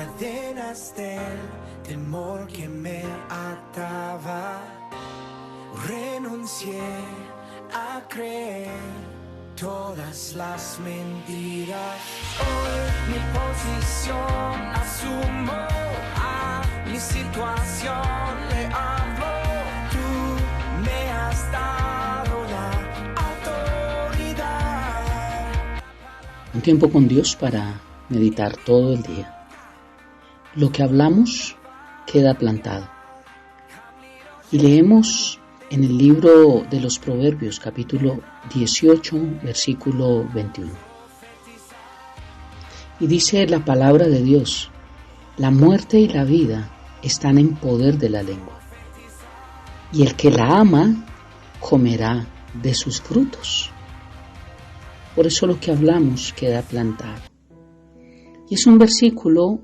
cadenas del temor que me ataba. Renuncié a creer todas las mentiras. Hoy mi posición asumo, a mi situación le hablo. Tú me has dado la autoridad. Un tiempo con Dios para meditar todo el día. Lo que hablamos queda plantado. Y leemos en el libro de los Proverbios, capítulo 18, versículo 21. Y dice la palabra de Dios: la muerte y la vida están en poder de la lengua, y el que la ama comerá de sus frutos. Por eso lo que hablamos queda plantado. Y es un versículo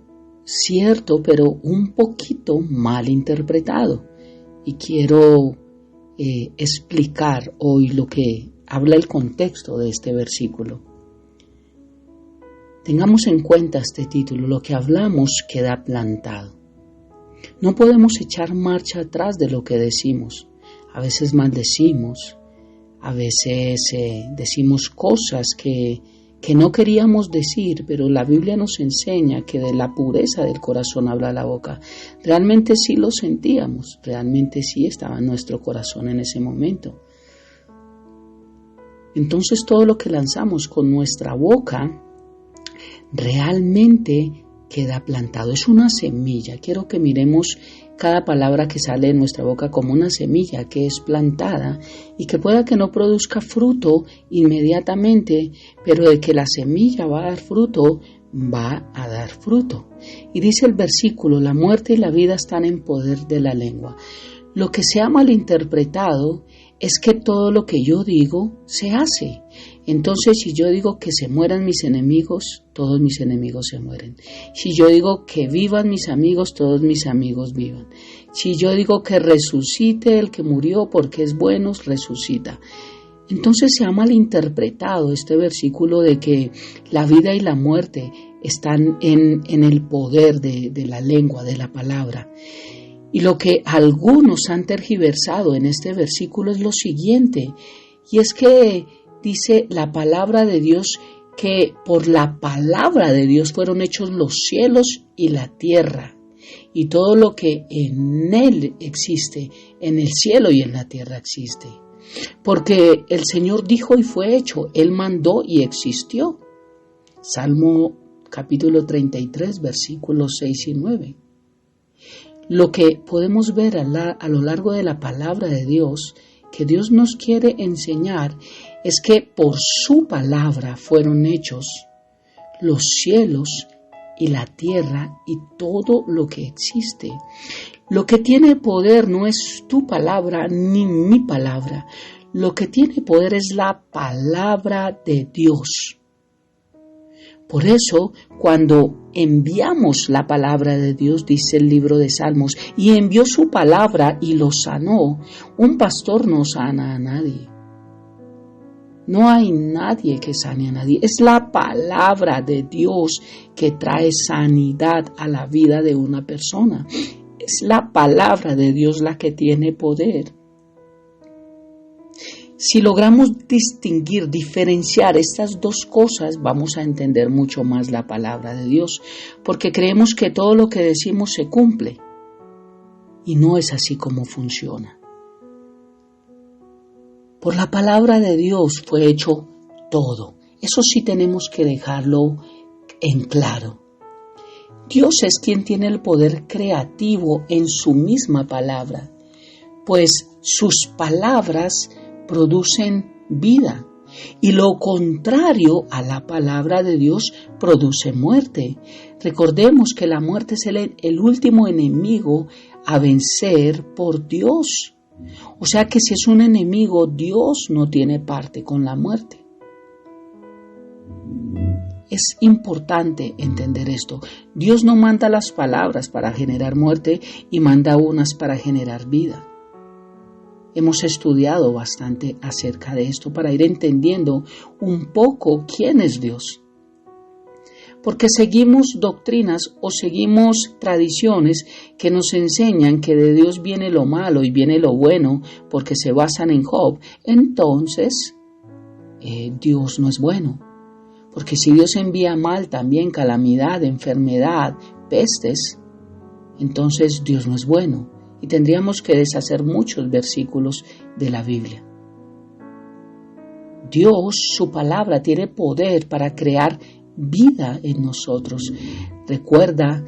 cierto, pero un poquito mal interpretado. Y quiero explicar hoy lo que habla el contexto de este versículo. Tengamos en cuenta este título: lo que hablamos queda plantado. No podemos echar marcha atrás de lo que decimos. A veces maldecimos, a veces decimos cosas que no queríamos decir, pero la Biblia nos enseña que de la pureza del corazón habla la boca. Realmente sí lo sentíamos, realmente sí estaba en nuestro corazón en ese momento. Entonces todo lo que lanzamos con nuestra boca realmente queda plantado. Es una semilla. Quiero que miremos cada palabra que sale de nuestra boca como una semilla que es plantada y que pueda que no produzca fruto inmediatamente, pero de que la semilla va a dar fruto, va a dar fruto. Y dice el versículo: la muerte y la vida están en poder de la lengua. Lo que se ha malinterpretado es que todo lo que yo digo se hace. Entonces, si yo digo que se mueran mis enemigos, todos mis enemigos se mueren. Si yo digo que vivan mis amigos, todos mis amigos vivan. Si yo digo que resucite el que murió porque es bueno, resucita. Entonces se ha malinterpretado este versículo de que la vida y la muerte están en el poder de la lengua, de la palabra. Y lo que algunos han tergiversado en este versículo es lo siguiente, y es que dice la palabra de Dios que por la palabra de Dios fueron hechos los cielos y la tierra, y todo lo que en él existe, en el cielo y en la tierra existe. Porque el Señor dijo y fue hecho, Él mandó y existió. Salmo capítulo 33, versículos 6 y 9. Lo que podemos ver a lo largo de la palabra de Dios, que Dios nos quiere enseñar, es que por su palabra fueron hechos los cielos y la tierra y todo lo que existe. Lo que tiene poder no es tu palabra ni mi palabra. Lo que tiene poder es la palabra de Dios. Por eso, cuando enviamos la palabra de Dios, dice el libro de Salmos, y envió su palabra y lo sanó, un pastor no sana a nadie. No hay nadie que sane a nadie. Es la palabra de Dios que trae sanidad a la vida de una persona. Es la palabra de Dios la que tiene poder. Si logramos distinguir, diferenciar estas dos cosas, vamos a entender mucho más la palabra de Dios, porque creemos que todo lo que decimos se cumple, y no es así como funciona. Por la palabra de Dios fue hecho todo. Eso sí tenemos que dejarlo en claro. Dios es quien tiene el poder creativo en su misma palabra, pues sus palabras producen vida, y lo contrario a la palabra de Dios produce muerte. Recordemos que la muerte es el último enemigo a vencer por Dios. O sea que si es un enemigo, Dios no tiene parte con la muerte. Es importante entender esto. Dios no manda las palabras para generar muerte y manda unas para generar vida. Hemos estudiado bastante acerca de esto para ir entendiendo un poco quién es Dios. porque seguimos doctrinas o seguimos tradiciones que nos enseñan que de Dios viene lo malo y viene lo bueno porque se basan en Job, entonces Dios no es bueno. Porque si Dios envía mal también, calamidad, enfermedad, pestes, entonces Dios no es bueno. Y tendríamos que deshacer muchos versículos de la Biblia. Dios, su palabra, tiene poder para crear vida en nosotros. Recuerda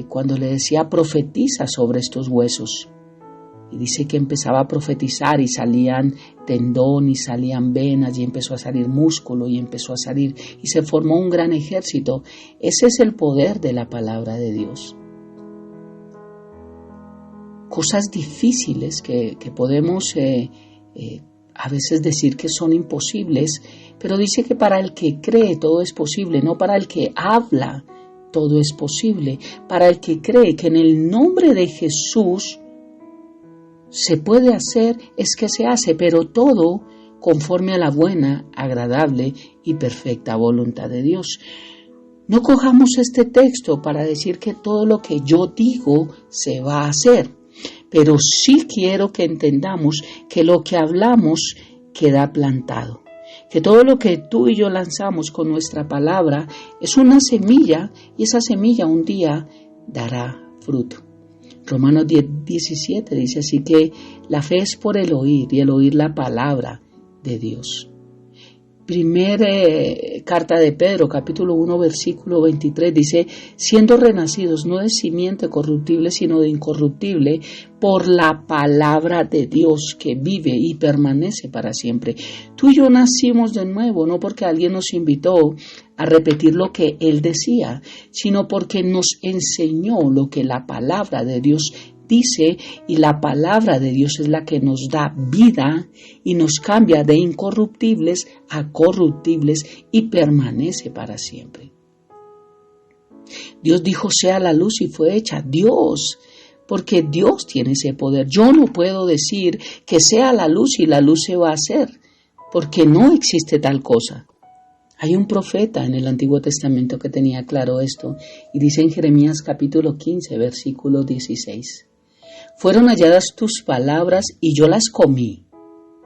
cuando le decía profetiza sobre estos huesos. Y dice que empezaba a profetizar y salían tendón y salían venas y empezó a salir músculo y empezó a salir y se formó un gran ejército. Ese es el poder de la palabra de Dios. Cosas difíciles que podemos a veces decir que son imposibles, pero dice que para el que cree todo es posible, no para el que habla todo es posible, para el que cree que en el nombre de Jesús se puede hacer, es que se hace, pero todo conforme a la buena, agradable y perfecta voluntad de Dios. No cojamos este texto para decir que todo lo que yo digo se va a hacer, pero sí quiero que entendamos que lo que hablamos queda plantado, que todo lo que tú y yo lanzamos con nuestra palabra es una semilla y esa semilla un día dará fruto. Romanos 10:17 dice así que la fe es por el oír y el oír la palabra de Dios. Primera carta de Pedro, capítulo 1, versículo 23, dice, siendo renacidos no de simiente corruptible, sino de incorruptible, por la palabra de Dios que vive y permanece para siempre. Tú y yo nacimos de nuevo, no porque alguien nos invitó a repetir lo que Él decía, sino porque nos enseñó lo que la palabra de Dios dice, y la palabra de Dios es la que nos da vida y nos cambia de incorruptibles a corruptibles y permanece para siempre. Dios dijo sea la luz y fue hecha. Dios, porque Dios tiene ese poder. Yo no puedo decir que sea la luz y la luz se va a hacer, porque no existe tal cosa. Hay un profeta en el Antiguo Testamento que tenía claro esto y dice en Jeremías capítulo 15, versículo 16. Fueron halladas tus palabras y yo las comí.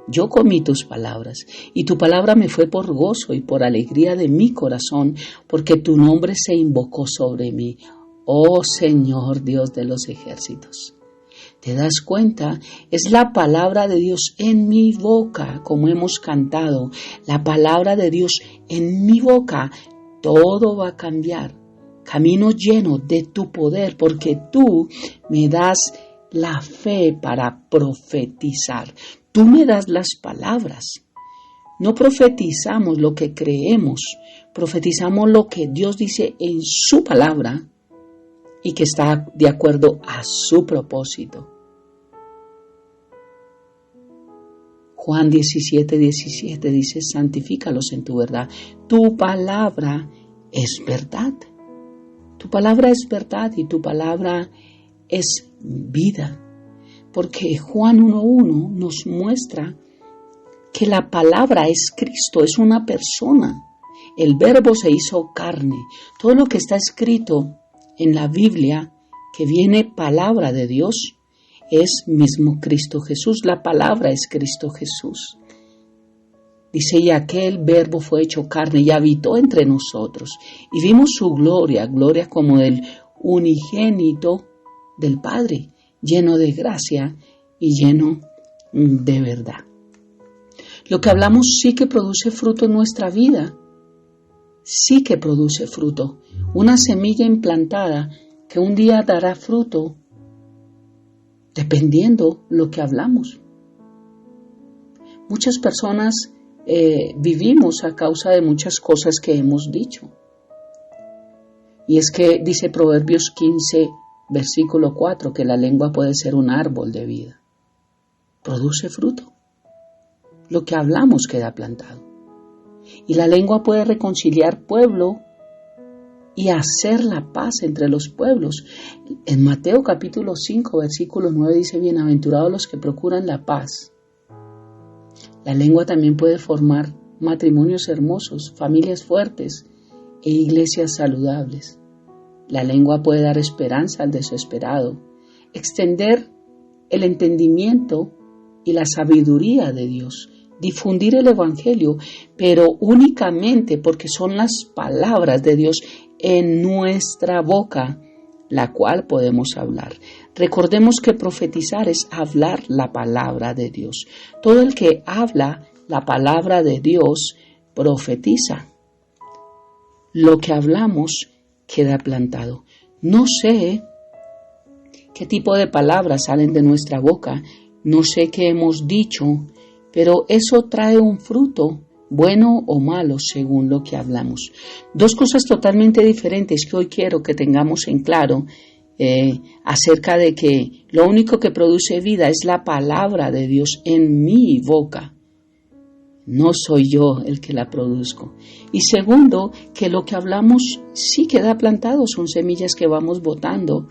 Yo comí tus palabras y tu palabra me fue por gozo y por alegría de mi corazón, porque tu nombre se invocó sobre mí, oh Señor Dios de los ejércitos. ¿Te das cuenta? Es la palabra de Dios en mi boca, como hemos cantado. La palabra de Dios en mi boca, todo va a cambiar. Camino lleno de tu poder, porque tú me das la fe para profetizar. Tú me das las palabras. No profetizamos lo que creemos, profetizamos lo que Dios dice en su palabra y que está de acuerdo a su propósito. Juan 17:17 dice, santifícalos en tu verdad. Tu palabra es verdad. Tu palabra es verdad y tu palabra es vida, porque Juan 1:1 nos muestra que la palabra es Cristo, es una persona. El verbo se hizo carne. Todo lo que está escrito en la Biblia, que viene palabra de Dios, es mismo Cristo Jesús. La palabra es Cristo Jesús. Dice, y aquel verbo fue hecho carne y habitó entre nosotros. Y vimos su gloria, gloria como del unigénito del Padre, lleno de gracia y lleno de verdad. Lo que hablamos sí que produce fruto en nuestra vida, sí que produce fruto. Una semilla implantada que un día dará fruto dependiendo lo que hablamos. Muchas personas vivimos a causa de muchas cosas que hemos dicho. Y es que dice Proverbios 15, versículo 4, que la lengua puede ser un árbol de vida. Produce fruto. Lo que hablamos queda plantado. Y la lengua puede reconciliar pueblo y hacer la paz entre los pueblos. En Mateo capítulo 5, versículo 9 dice, bienaventurados los que procuran la paz. La lengua también puede formar matrimonios hermosos, familias fuertes, e iglesias saludables. La lengua puede dar esperanza al desesperado, extender el entendimiento y la sabiduría de Dios, difundir el Evangelio, pero únicamente porque son las palabras de Dios en nuestra boca, la cual podemos hablar. Recordemos que profetizar es hablar la palabra de Dios. Todo el que habla la palabra de Dios profetiza. Lo que hablamos queda plantado. No sé qué tipo de palabras salen de nuestra boca, no sé qué hemos dicho, pero eso trae un fruto, bueno o malo, según lo que hablamos. Dos cosas totalmente diferentes que hoy quiero que tengamos en claro acerca de que lo único que produce vida es la palabra de Dios en mi boca. No soy yo el que la produzco. Y segundo, que lo que hablamos sí queda plantado, son semillas que vamos botando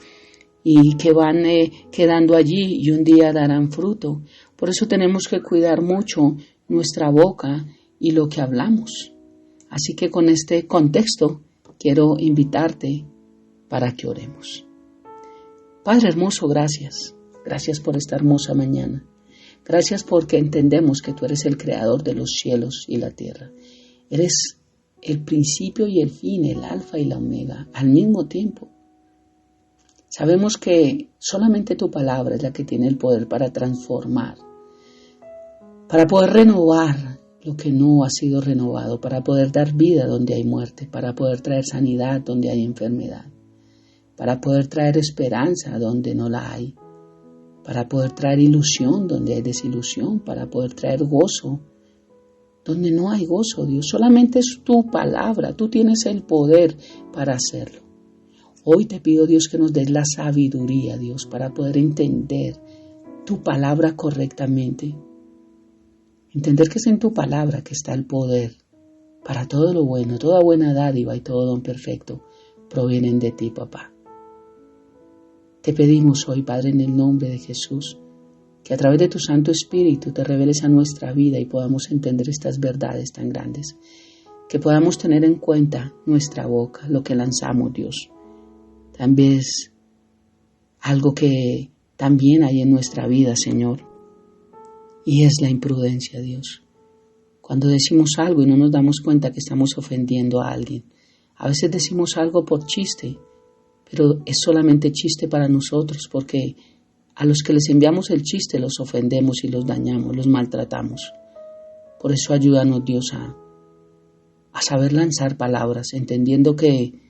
y que van quedando allí y un día darán fruto. Por eso tenemos que cuidar mucho nuestra boca y lo que hablamos. Así que con este contexto quiero invitarte para que oremos. Padre hermoso, gracias. Gracias por esta hermosa mañana. Gracias porque entendemos que tú eres el creador de los cielos y la tierra. Eres el principio y el fin, el alfa y la omega, al mismo tiempo. Sabemos que solamente tu palabra es la que tiene el poder para transformar, para poder renovar lo que no ha sido renovado, para poder dar vida donde hay muerte, para poder traer sanidad donde hay enfermedad, para poder traer esperanza donde no la hay, para poder traer ilusión donde hay desilusión, para poder traer gozo donde no hay gozo, Dios. Solamente es tu palabra, tú tienes el poder para hacerlo. Hoy te pido, Dios, que nos des la sabiduría, Dios, para poder entender tu palabra correctamente. Entender que es en tu palabra que está el poder para todo lo bueno, toda buena dádiva y todo don perfecto provienen de ti, papá. Te pedimos hoy, Padre, en el nombre de Jesús, que a través de tu Santo Espíritu te reveles a nuestra vida y podamos entender estas verdades tan grandes, que podamos tener en cuenta nuestra boca, lo que lanzamos, Dios. También es algo que también hay en nuestra vida, Señor, y es la imprudencia, Dios. Cuando decimos algo y no nos damos cuenta que estamos ofendiendo a alguien, a veces decimos algo por chiste, pero es solamente chiste para nosotros, porque a los que les enviamos el chiste los ofendemos y los dañamos, los maltratamos. Por eso ayúdanos, Dios, a saber lanzar palabras, entendiendo que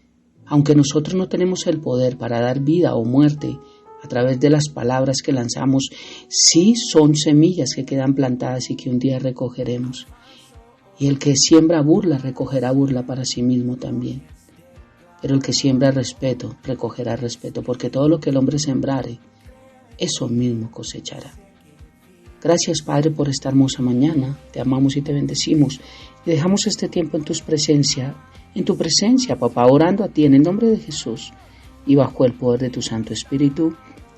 aunque nosotros no tenemos el poder para dar vida o muerte a través de las palabras que lanzamos, sí son semillas que quedan plantadas y que un día recogeremos. Y el que siembra burla, recogerá burla para sí mismo también. Pero el que siembra respeto, recogerá respeto, porque todo lo que el hombre sembrare, eso mismo cosechará. Gracias, Padre, por esta hermosa mañana. Te amamos y te bendecimos. Y dejamos este tiempo en tu presencia, papá, orando a ti en el nombre de Jesús y bajo el poder de tu Santo Espíritu.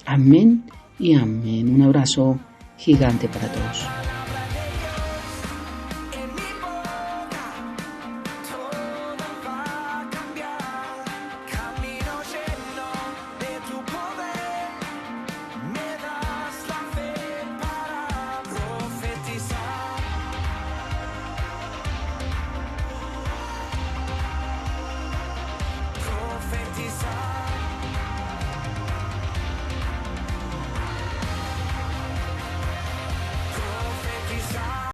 Amén y amén. Un abrazo gigante para todos.